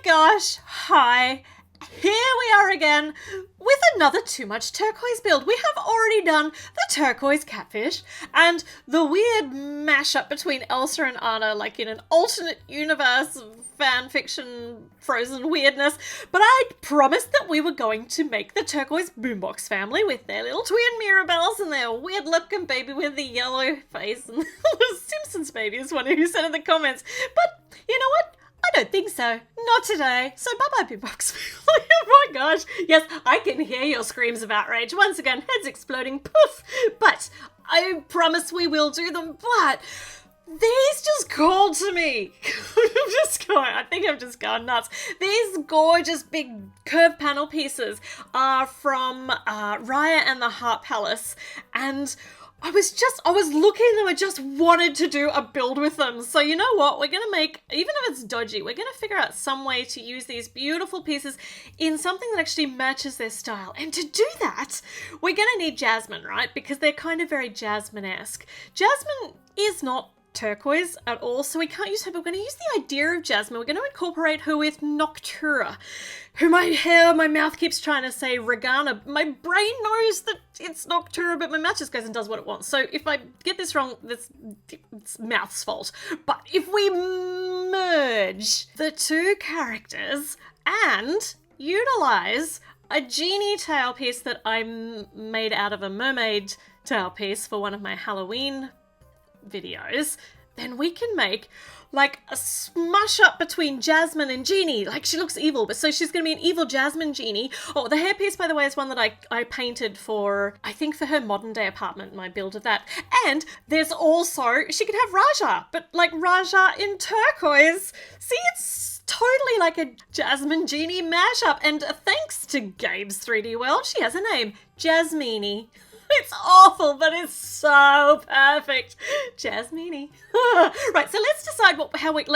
gosh, hi. Here we are again with another Too Much Turquoise build. We have already done the turquoise catfish and the weird mashup between Elsa and Anna, like in an alternate universe fan fiction frozen weirdness. But I promised that we were going to make the turquoise Boombox family with their little twin Mirabelles and their weird looking baby with the yellow face. And the Simpsons baby is one who said in the comments. But you know what? I don't think so. Not today. So bye-bye, Boombox. Oh my gosh. Yes, I can hear your screams of outrage. Once again, heads exploding. Poof. But I promise we will do them. But these just called to me. I think I've just gone nuts. These gorgeous big curved panel pieces are from Raya and the Heart Palace. And I was looking at them, I just wanted to do a build with them. So you know what, we're going to make, even if it's dodgy, we're going to figure out some way to use these beautiful pieces in something that actually matches their style. And to do that, we're going to need Jasmine, right? Because they're kind of very Jasmine-esque. Jasmine is not turquoise at all, so we can't use her, but we're going to use the idea of Jasmine. We're going to incorporate her with Noctura, who my mouth keeps trying to say Regana. My brain knows that it's Noctura, but my mouth just goes and does what it wants. So if I get this wrong, it's mouth's fault. But if we merge the two characters and utilize a genie tailpiece that I made out of a mermaid tailpiece for one of my Halloween videos, then we can make like a smush up between Jasmine and Genie. Like, she looks evil, but so she's gonna be an evil Jasmine Genie. Oh, the hairpiece, by the way, is one that I painted for, I think, for her modern day apartment, my build of that. And there's also, she could have Raja, but like Raja in turquoise. See, it's totally like a Jasmine Genie mashup. And thanks to Gabe's 3D World, she has a name, Jasmine. It's awful, but it's so perfect. Jasmine. Right, so let's decide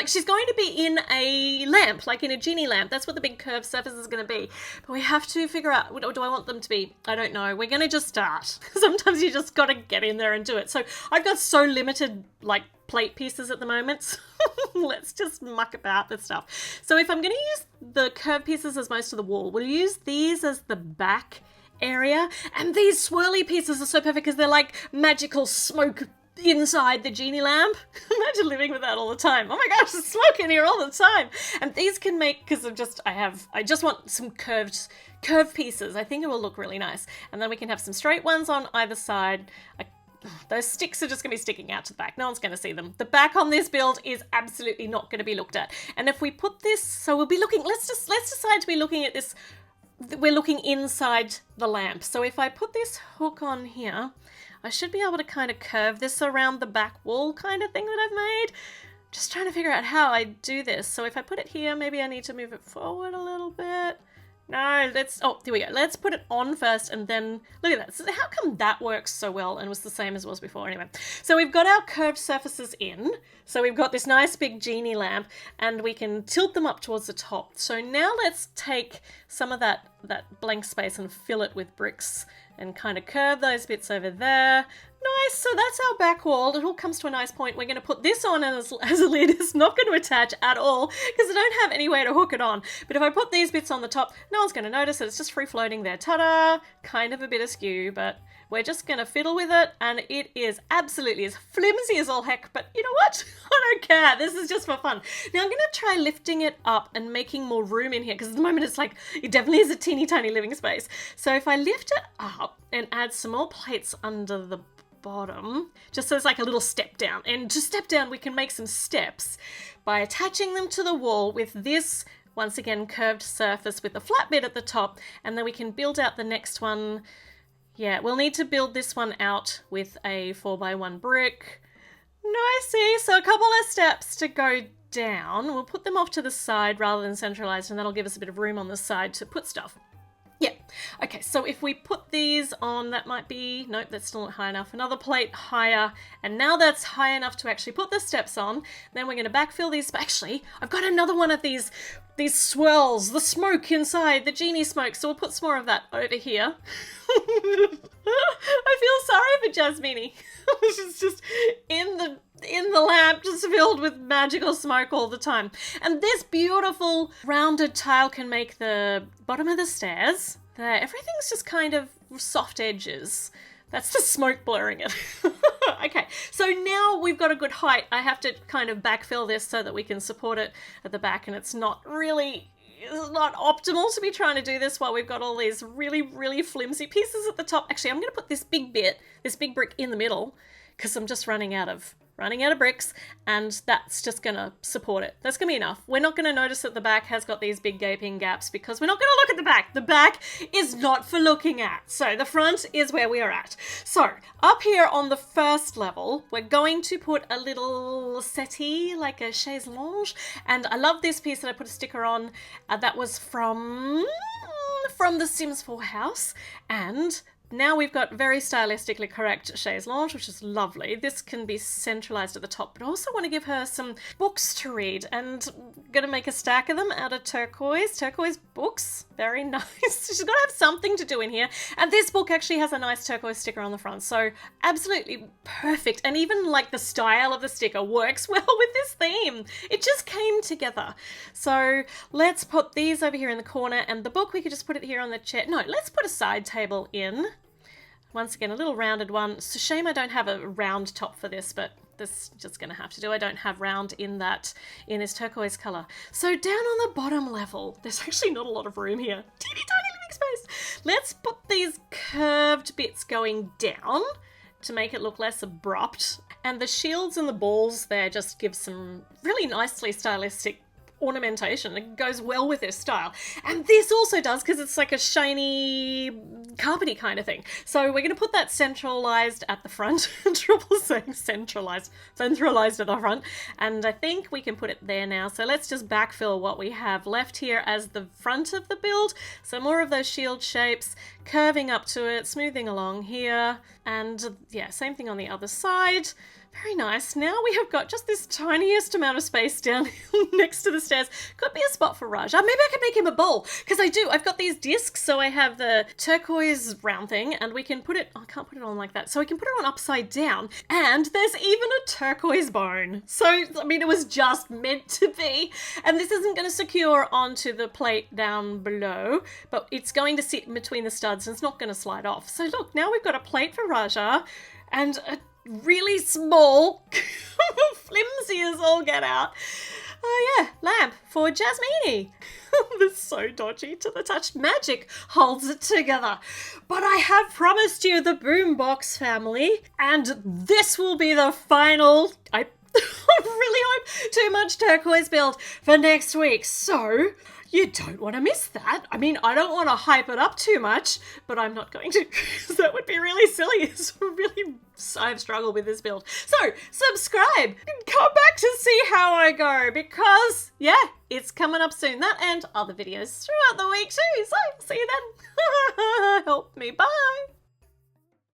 she's going to be in a lamp, like in a genie lamp. That's what the big curved surface is going to be. But we have to figure out, what do I want them to be? I don't know. We're going to just start. Sometimes you just got to get in there and do it. So I've got so limited, like, plate pieces at the moment. Let's just muck about with stuff. So if I'm going to use the curved pieces as most of the wall, we'll use these as the back area, and these swirly pieces are so perfect because they're like magical smoke inside the genie lamp. Imagine living with that all the time. Oh my gosh, there's smoke in here all the time. And these can make, because I just want some curved pieces. I think it will look really nice. And then we can have some straight ones on either side. Those sticks are just going to be sticking out to the back. No one's going to see them. The back on this build is absolutely not going to be looked at. And if we put this, so we'll be looking, let's decide to be looking at this. We're looking inside the lamp. So if I put this hook on here, I should be able to kind of curve this around the back wall kind of thing that I've made. Just trying to figure out how I do this. So if I put it here, maybe I need to move it forward a little bit. No, there we go. Let's put it on first and then, look at that. So how come that works so well and was the same as it was before? Anyway, so we've got our curved surfaces in. So we've got this nice big genie lamp and we can tilt them up towards the top. So now let's take some of that blank space and fill it with bricks and kind of curve those bits over there. Nice, so that's our back wall. It all comes to a nice point. We're going to put this on as a lid. It's not going to attach at all because I don't have anywhere to hook it on. But if I put these bits on the top, no one's going to notice it. It's just free floating there. Ta-da! Kind of a bit askew, but we're just going to fiddle with it, and it is absolutely as flimsy as all heck, but you know what? I don't care. This is just for fun. Now I'm going to try lifting it up and making more room in here, because at the moment it's like, it definitely is a teeny tiny living space. So if I lift it up and add some more plates under the bottom, just so it's like a little step down, and to step down we can make some steps by attaching them to the wall with this, once again, curved surface with a flat bit at the top, and then we can build out the next one. Yeah, we'll need to build this one out with a 4x1 brick. Nicey, so a couple of steps to go down. We'll put them off to the side rather than centralized, and that'll give us a bit of room on the side to put stuff. Yeah, Okay, so if we put these on, that might be, nope, that's still not high enough. Another plate higher, and now that's high enough to actually put the steps on. Then we're going to backfill these. Actually, I've got another one of these swirls, the smoke inside, the genie smoke. So we'll put some more of that over here. I feel sorry for Jasmine. She's just in the lamp, just filled with magical smoke all the time. And this beautiful rounded tile can make the bottom of the stairs. There, everything's just kind of soft edges. That's the smoke blurring it. Okay, so now we've got a good height. I have to kind of backfill this so that we can support it at the back, and it's not optimal to be trying to do this while we've got all these really, really flimsy pieces at the top. Actually, I'm going to put this big brick in the middle, because I'm just running out of bricks, and that's just going to support it. That's going to be enough. We're not going to notice that the back has got these big gaping gaps because we're not going to look at the back. The back is not for looking at. So the front is where we are at. So up here on the first level, we're going to put a little settee, like a chaise lounge. And I love this piece that I put a sticker on. That was from the Sims 4 house. And now we've got very stylistically correct chaise lounge, which is lovely. This can be centralized at the top, but I also want to give her some books to read, and I'm going to make a stack of them out of turquoise books. Very nice. She's got to have something to do in here. And this book actually has a nice turquoise sticker on the front, so absolutely perfect. And even like the style of the sticker works well with this theme. It just came together. So let's put these over here in the corner, and the book, we could just put it here on the chair. No, let's put a side table in. Once again, a little rounded one. It's a shame I don't have a round top for this, but this is just going to have to do. I don't have round in this turquoise colour. So down on the bottom level, there's actually not a lot of room here. Teeny tiny living space. Let's put these curved bits going down to make it look less abrupt. And the shields and the balls there just give some really nicely stylistic ornamentation. It goes well with this style, and this also does, because it's like a shiny carpety kind of thing. So we're going to put that centralized at the front. Triple saying centralized at the front, and I think we can put it there now. So let's just backfill what we have left here as the front of the build. So more of those shield shapes curving up to it, smoothing along here, and yeah, same thing on the other side. Very nice. Now we have got just this tiniest amount of space down next to the stairs. Could be a spot for Raja. Maybe I could make him a bowl, because I do. I've got these discs, so I have the turquoise round thing, and we can put it, I can't put it on like that, so we can put it on upside down, and there's even a turquoise bone. So, I mean, it was just meant to be. And this isn't going to secure onto the plate down below, but it's going to sit in between the studs, and it's not going to slide off. So look, now we've got a plate for Raja, and a really small, flimsy as all get out. Oh yeah, lamp for Jasmine. This is so dodgy to the touch. Magic holds it together. But I have promised you the Boombox family, and this will be the final, I really hope, Too Much Turquoise build for next week. So you don't want to miss that. I mean, I don't want to hype it up too much, but I'm not going to, because that would be really silly. It's really, I've struggled with this build. So subscribe and come back to see how I go, because yeah, it's coming up soon. That and other videos throughout the week too. So see you then. Help me. Bye.